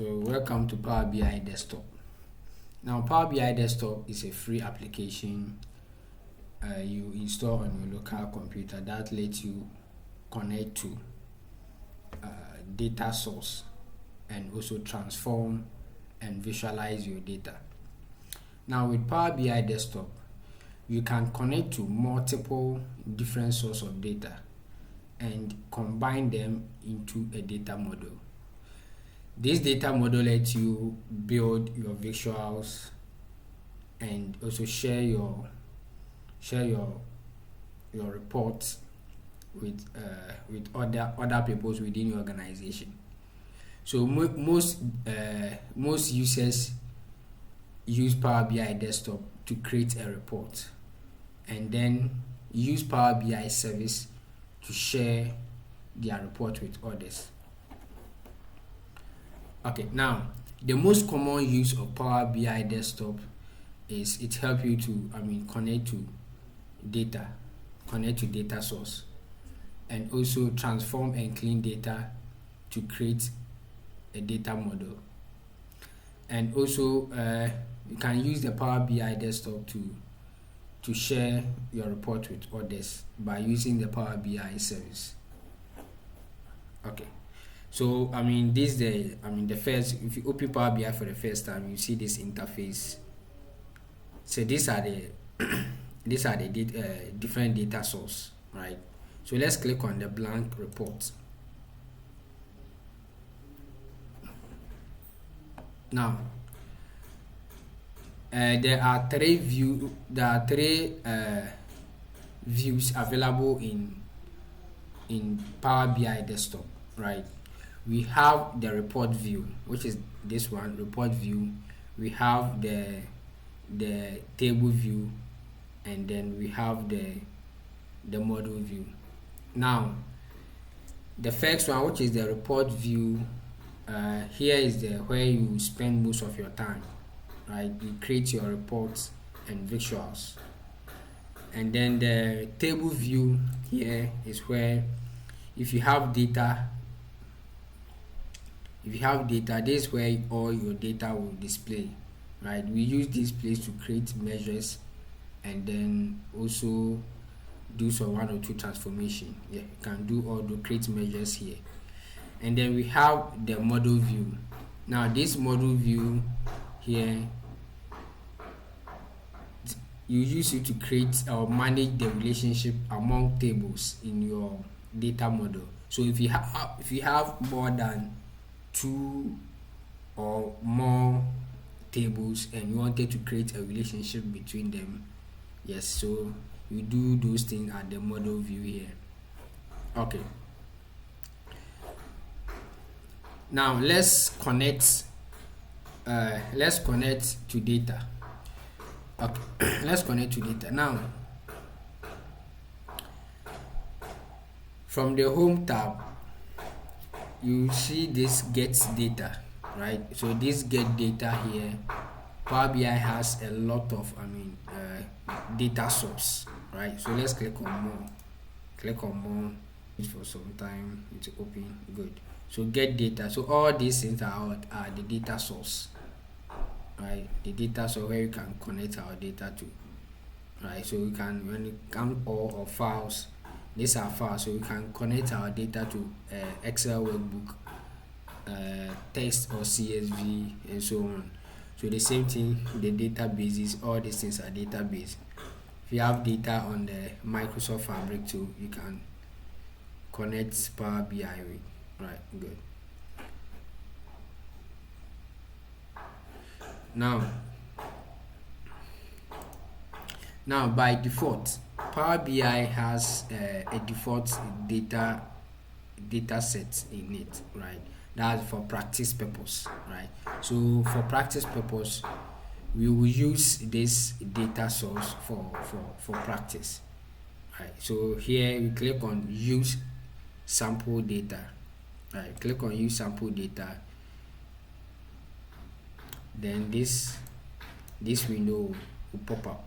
So welcome to Power BI Desktop. Now Power BI Desktop is a free application you install on your local computer that lets you connect to data source and also transform and visualize your data. Now with Power BI Desktop, you can connect to multiple different sources of data and combine them into a data model. This data model lets you build your visuals and also share your reports with other people within your organization. So most users use Power BI Desktop to create a report and then use Power BI service to share their report with others. Okay, now the most common use of Power BI Desktop is it helps you to connect to data source and also transform and clean data to create a data model. And also you can use the Power BI Desktop to share your report with others by using the Power BI service. Okay. So this is the first. If you open Power BI for the first time, you see this interface. So these are the different data source, right? So let's click on the blank report. Now there are three views available in Power BI Desktop, right? We have the report view, which is this one, report view. We have the table view, and then we have the model view. Now the first one, which is the report view, here is where you spend most of your time, right? You create your reports and visuals. And then the table view here is where if you have data, this is where all your data will display, right? We use this place to create measures and then also do some one or two transformation. You can do all the create measures here. And then we have the model view. Now this model view here, you use it to create or manage the relationship among tables in your data model. So if you have more than 2 or more tables and you wanted to create a relationship between them, yes, so you do those things at the model view here. Okay, now let's connect to data. Okay, let's connect to data. Now from the home tab, you see this get data, right? So this get data here, Power BI has a lot of data source, right? So let's click on more for some time to open. Good. So get data. So all these things are the data source, right? The data source where you can connect our data to, right? So we can, when it comes all of files, these are files, so we can connect our data to Excel workbook, text or CSV, and so on. So the same thing, the databases, all these things are database. If you have data on the Microsoft Fabric too, you can connect Power BI with, right? Good. Now by default, Power BI has a default data set in it, right? That's for practice purpose, right? So for practice purpose, we will use this data source for practice, right? So here we click on use sample data, right? Click on use sample data. Then this window will pop up.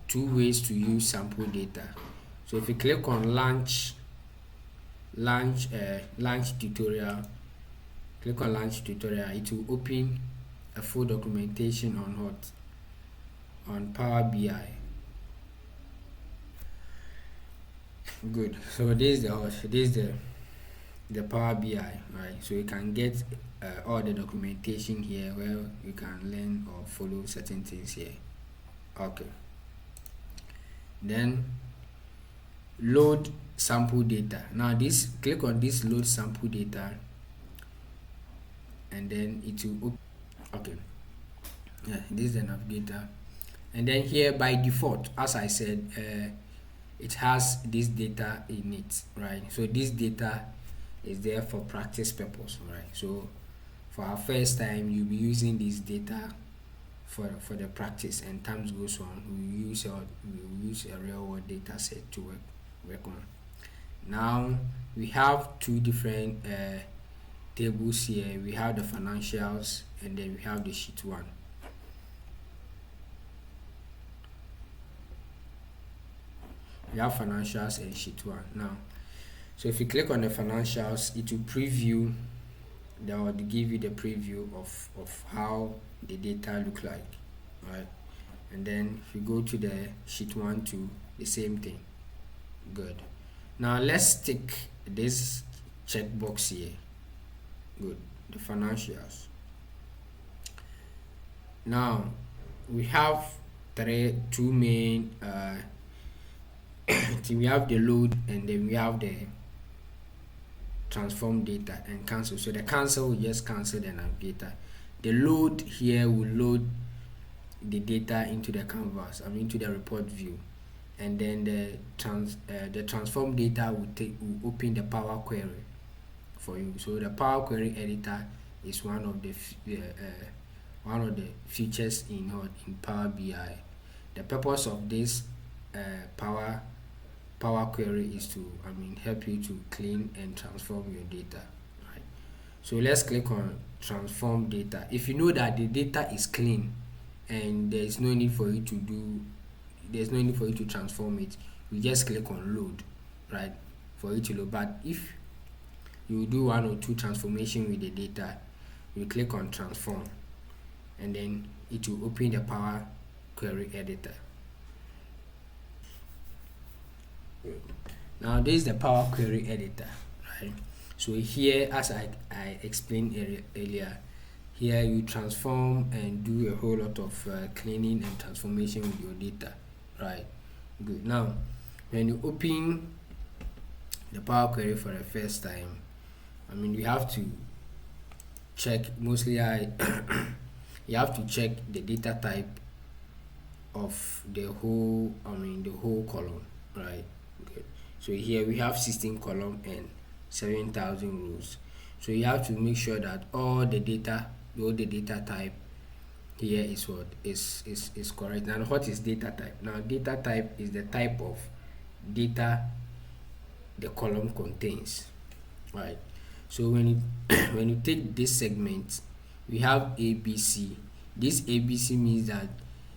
2 ways to use sample data. So if you click on launch tutorial, click on launch tutorial, it will open a full documentation on what, on Power BI. Good. So this is the Power BI, right? So you can get all the documentation here where you can learn or follow certain things here. Okay. Then load sample data. Now this, click on this load sample data, and then it will open. Okay. Yeah, this is the navigator, and then here by default, as I said, it has this data in it, right? So this data is there for practice purpose, right? So for our first time, you'll be using this data for the practice, and times goes on, we use a real world data set to work on. Now we have two different tables here. We have the financials, and then we have the sheet 1. We have financials and sheet 1 now. So if you click on the financials, it will preview or give you the preview of how the data look like, right? And then if you go to the sheet 1 too, the same thing. Good. Now let's tick this checkbox here. Good. The financials. Now we have two main we have the load, and then we have the transform data and cancel. So the cancel will just cancel the navigator. The load here will load the data into the canvas, into the report view, and then the transform data will open the Power Query for you. So the Power Query editor is one of the features in Power BI. The purpose of this Power Query is to help you to clean and transform your data, right? So let's click on transform data. If you know that the data is clean and there's no need for you to transform it, you just click on load, right, for it to load. But if you do one or two transformation with the data, you click on transform, and then it will open the Power Query editor. Now this is the Power Query editor, right? So here, as I explained earlier, here you transform and do a whole lot of cleaning and transformation with your data, right? Good. Now when you open the Power Query for the first time, you have to check you have to check the data type of the whole column, right? Good. So here we have 16 column and 7,000 rows. So you have to make sure that all the data type here is correct. Now what is data type? Now data type is the type of data the column contains, right? So when you take this segment, we have ABC. This ABC means that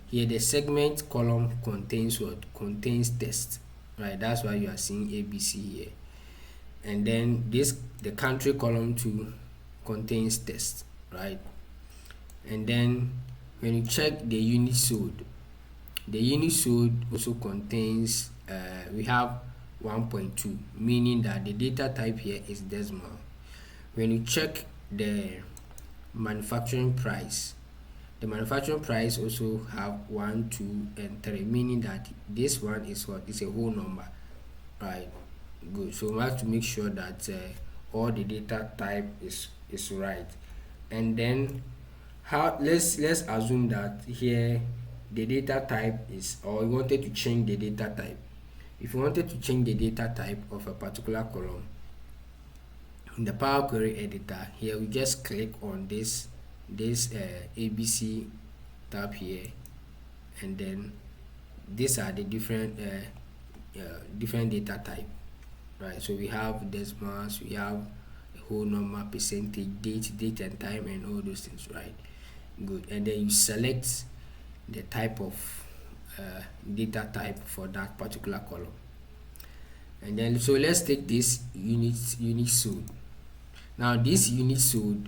here the segment column contains text, right? That's why you are seeing ABC here. And then the country column too contains text, right? And then when you check the unit sold also contains we have 1.2, meaning that the data type here is decimal. When you check the manufacturing price, the manufacturing price also have 1, 2, and 3, meaning that this one is a whole number, right? Good. So we have to make sure that all the data type is right. And then let's assume that here the data type is, or we wanted to change the data type. If you wanted to change the data type of a particular column in the Power Query editor, here we just click on this ABC tab here, and then these are the different data type, right? So we have decimals, we have a whole number, percentage, date and time, and all those things, right? Good. And then you select the type of data type for that particular column. And then so let's take this unit sold. Now this unit sold,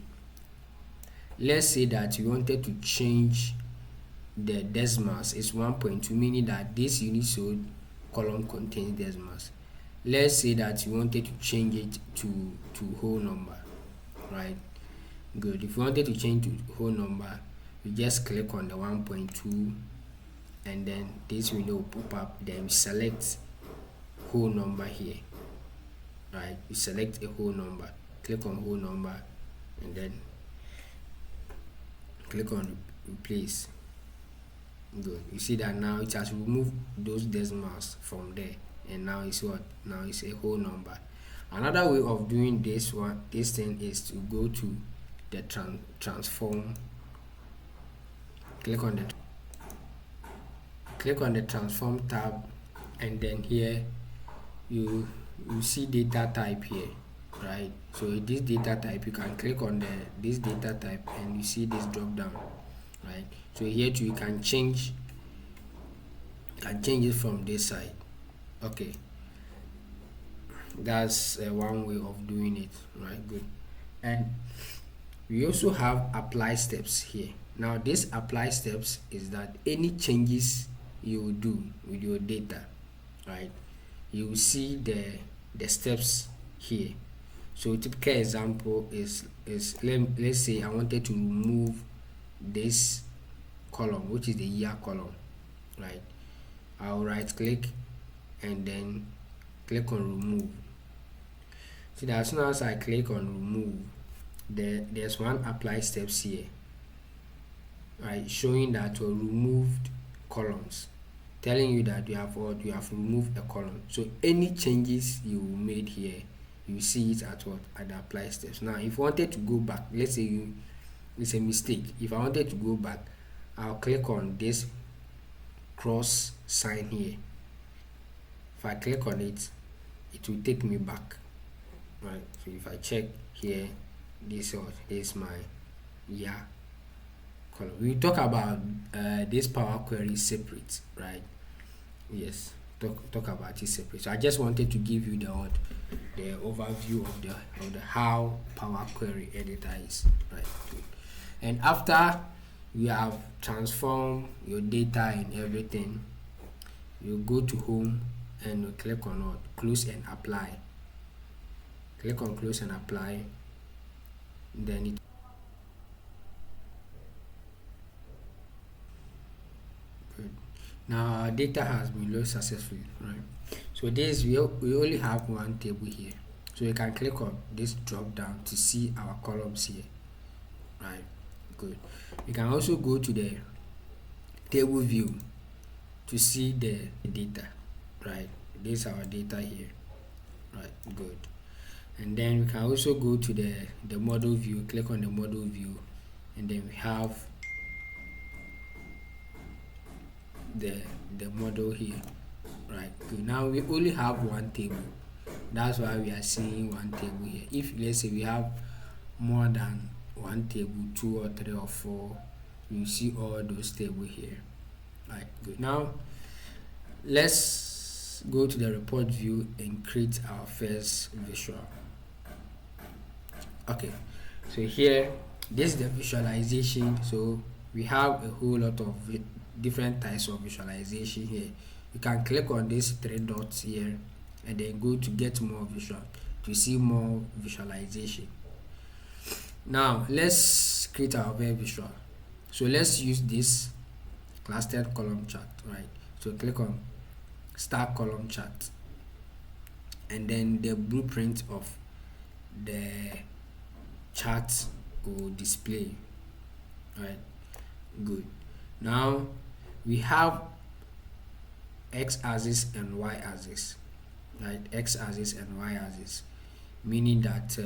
let's say that you wanted to change the decimals. It's 1.2, meaning that this unison column contains decimals. Let's say that you wanted to change it to whole number, right? Good. If you wanted to change to whole number, you just click on the 1.2 and then this window will pop up. Then you select whole number here, right? You select a whole number, click on whole number and then click on replace. Good. You see that now it has removed those decimals from there, and now it's what? Now it's a whole number. Another way of doing this thing is to go to the transform. Click on the transform tab, and then here you see data type here, right? So this data type, you can click on this data type and you see this drop down, right? So here too you can change it from this side. Okay, that's one way of doing it, right? Good. And we also have apply steps here. Now this apply steps is that any changes you will do with your data, right, you will see the steps here. So typical example is let's say I wanted to remove this column, which is the year column, right? I'll right click and then click on remove. See that as soon as I click on remove, there's one apply steps here, right, showing that you removed columns, telling you that you have removed a column. So any changes you made here, you see it at the apply steps. Now if you wanted to go back, let's say it's a mistake. If I wanted to go back, I'll click on this cross sign here. If I click on it, it will take me back, right? So if I check here, this is my year column. We talk about this Power Query separate, right? Yes, talk about it separate. So I just wanted to give you the overview of the how Power Query editor is, right? And after you have transformed your data and everything, you go to home and you click on close and apply. Click on close and apply, then it good. Now our data has been loaded successfully, right? So this we only have one table here, so you can click on this drop down to see our columns here, right? Good. You can also go to the table view to see the data, right? This is our data here, right? Good. And then we can also go to the model view, click on the model view, and then we have the model here, right? Good. Now we only have one table, that's why we are seeing one table here. If let's say we have more than one table, 2 or 3 or 4, you see all those tables here, right? Good. Now let's go to the report view and create our first visual. Okay, so here this is the visualization. So we have a whole lot of different types of visualization here. You can click on these 3 dots here and then go to get more visual to see more visualization. Now let's create our very visual. So let's use this clustered column chart, right? So click on star column chart, and then the blueprint of the chart will display, right? Good. Now we have x-axis and y-axis, right? X-axis and y-axis, meaning that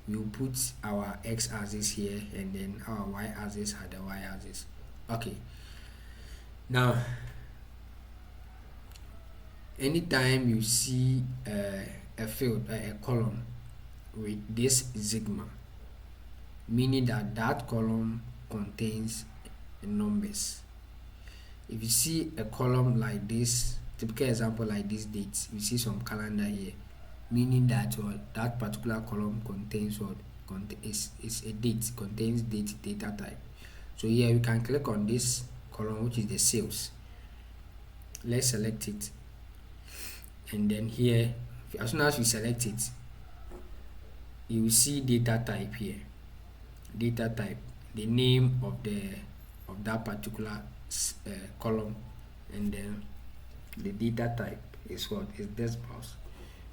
we will put our x-axis here and then our y-axis at the y-axis. Okay, now anytime you see a field, a column with this sigma, meaning that column contains numbers. If you see a column like this, typical example like this dates, you see some calendar here, meaning that that particular column contains is a date, contains date data type. So here we can click on this column, which is the sales. Let's select it, and then here, as soon as you select it, you will see data type here. Data type, the name of that particular column, and then the data type is what is disbursed.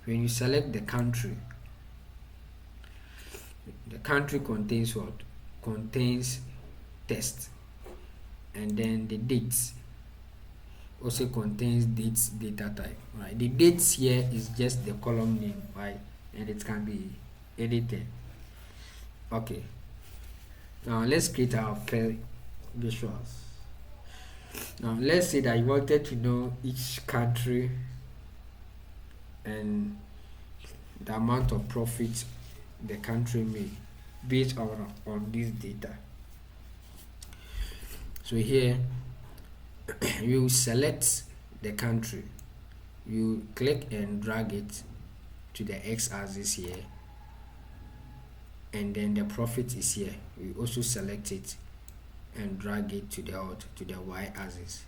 When you select the country contains what? Contains text, and then the dates also contains dates data type, right? The dates here is just the column name, right? And it can be anything. Okay, now let's create our visuals. Now let's say that you wanted to know each country and the amount of profit the country made based on this data. So here you select the country, you click and drag it to the x-axis here, and then the profit is here. We also select it and drag it to the y-axis,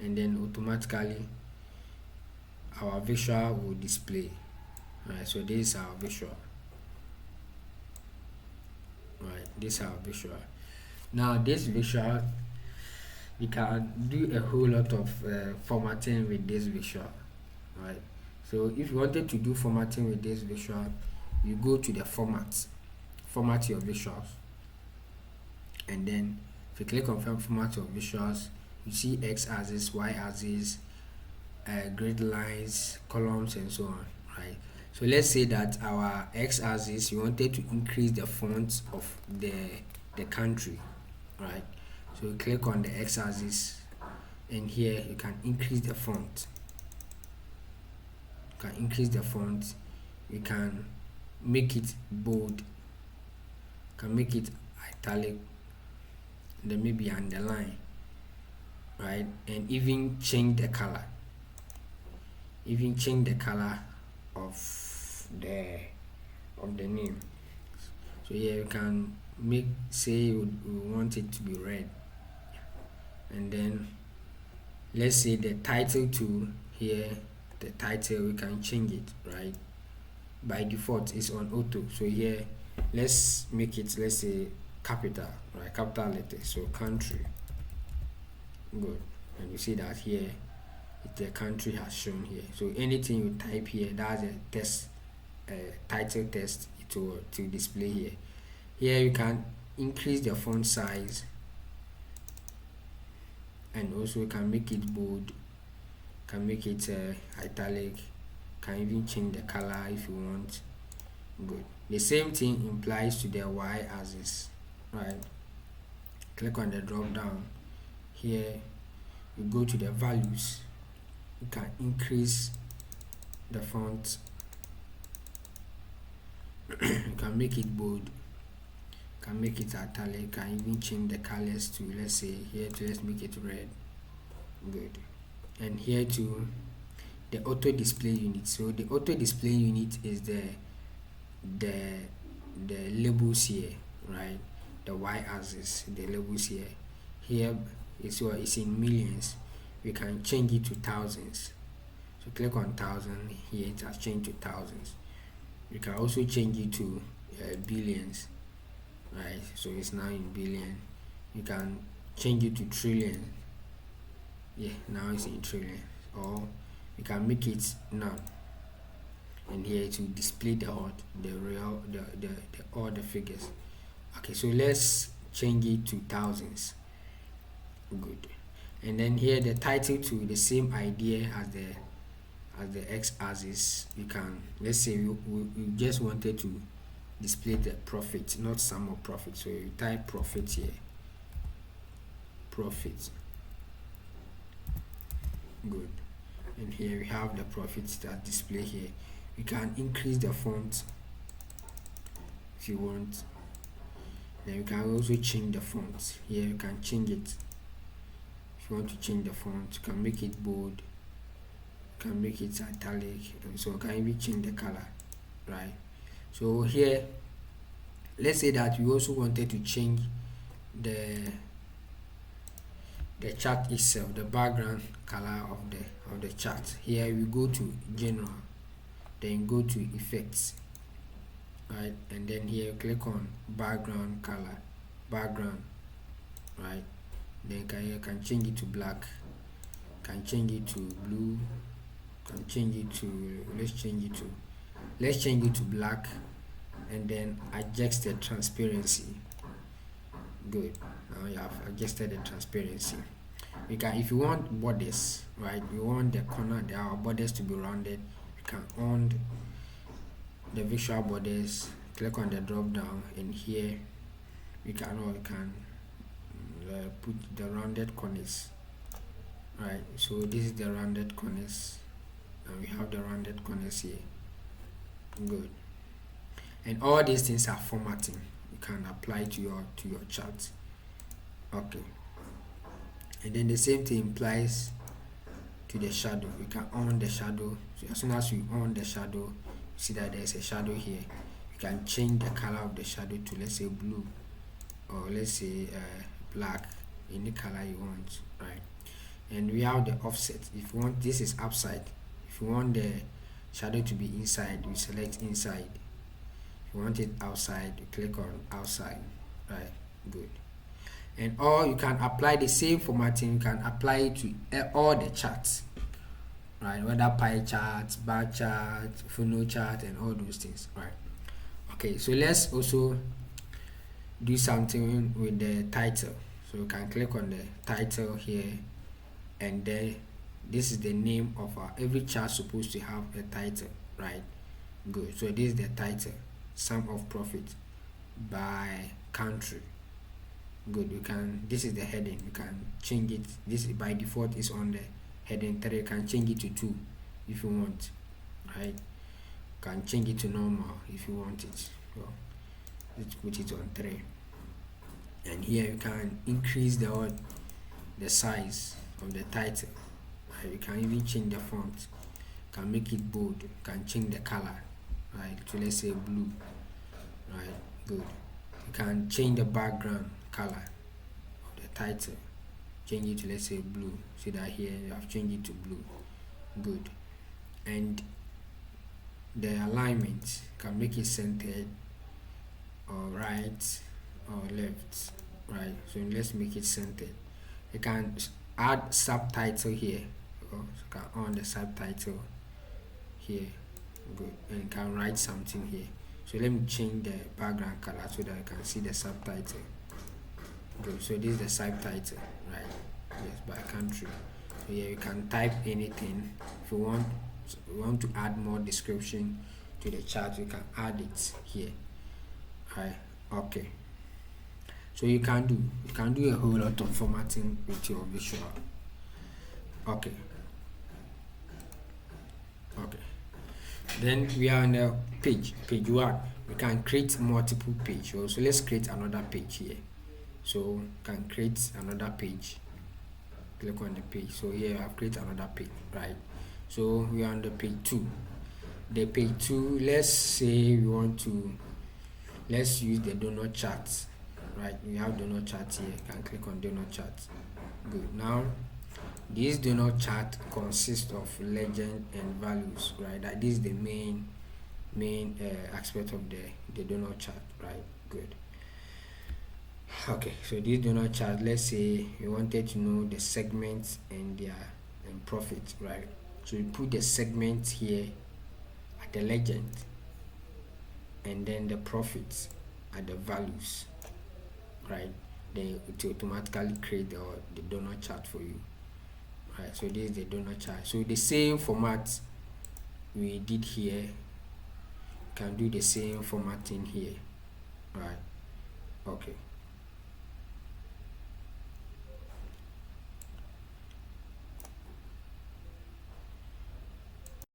and then automatically our visual will display. Right, so this is our visual. Right, this is our visual. Now this visual, you can do a whole lot of formatting with this visual, right? So if you wanted to do formatting with this visual, you go to the format your visuals, and then if you click on format your visuals, you see x-axis, y-axis, grid lines, columns, and so on, right? So let's say that our x-axis, you wanted to increase the font of the country, right? So you click on the x-axis, and here you can increase the font. You can increase the font. You can make it bold. You can make it italic. Then maybe underline, right? And even change the color. Even change the color of the name. So here you can make, say we want it to be red, and then let's say the title to here, the title, we can change it, right? By default it's on auto. So here let's make it, let's say capital, right? Capital letters. So country. Good. And you see that here the country has shown here. So anything you type here, that's a text, title text, to display here. Here you can increase the font size, and also you can make it bold, can make it italic, can even change the color if you want. Good. The same thing applies to the y-axis, right? Click on the drop down here, you go to the values, you can increase the font, you can make it bold, can make it italic, can even change the colors to, let's say here to, let's make it red. Good. And here to the auto display unit. So the auto display unit is the labels here, right? The y-axis, the labels here. Here is what is in millions. We can change it to thousands. So click on 1,000 here, it has changed to thousands. You can also change it to billions, right? So it's now in billion. You can change it to trillion. Yeah, now it's in trillion. Or you can make it none, and here to display the all the figures. Okay, so let's change it to thousands. Good. And then here the title to the same idea as the x-axis. You can, let's say we just wanted to display the profit, not sum of profit. So you type profit here, profit. Good. And here we have the profits that display here. You can increase the font if you want. Then you can also change the font. Here you can change it. If you want to change the font, you can make it bold, you can make it italic, and so you can even change the color, right? So here let's say that we also wanted to change the chart itself, the background color of the chart. Here we go to general, then go to effects, right, and then here click on background color, background, right, then you can change it to black, can change it to blue, can change it to, let's change it to black, and then adjust the transparency. Good. Now you have adjusted the transparency. You can, if you want borders, right, you want the corner, our borders to be rounded, you can on the visual borders, click on the drop down, and here you can put the rounded corners, right. So this is the rounded corners, and we have the rounded corners here. Good. And all these things are formatting you can apply to your chart. Okay. And then the same thing applies to the shadow. You can on the shadow. So as soon as you on the shadow, you see that there's a shadow here. You can change the color of the shadow to, let's say, blue, or let's say black, any color you want, right. And we have the offset. If you want, this is upside. If you want the shadow to be inside, you select inside. If you want it outside, you click on outside, right. Good. And or you can apply the same formatting, you can apply it to all the charts, right, whether pie charts, bar chart, funnel chart, and all those things, right. Okay, so let's also do something with the title. So you can click on the title here, and then this is the name of every chart supposed to have a title, right. Good. So this is the title, sum of profit by country. Good. You can, this is the heading, you can change it. This by default is on the heading 3. You can change it to 2 if you want, right. You can change it to normal if you want it. So let's put it on 3, and here you can increase the size of the title, right. You can even change the font, you can make it bold, you can change the color, right, to, let's say, blue, right. Good. You can change the background color of the title, change it to, let's say, blue. See that here you have changed it to blue. Good. And the alignment, can make it centered or right or left, right. So let's make it centered. You can add subtitle here, so you can on the subtitle here. Good. And you can write something here. So let me change the background color so that I can see the subtitle. Good. So this is the subtitle, right. Yes, by country. So here you can type anything. If you want to add more description to the chart, you can add it here, right. Okay. So you can do a whole lot of formatting with your visual. Okay. Then we are on the page 1. We can create multiple pages. So let's create another page here. So can create another page. Click on the page. So here I've created another page, right. So we are on the page 2. The page 2, let's say we want to, let's use the donut chart, right. We have donut chart here. You can click on donut chart. Good. Now this donut chart consists of legend and values, right. That is the main aspect of the donut chart, right. Good. Okay, so this donut chart, let's say you wanted to know the segments and their profit, right. So you put the segments here at the legend, and then the profits at the values, right. Then it will automatically create the donut chart for you, right. So this is the donut chart. So the same format we did here, you can do the same formatting here, right. Okay.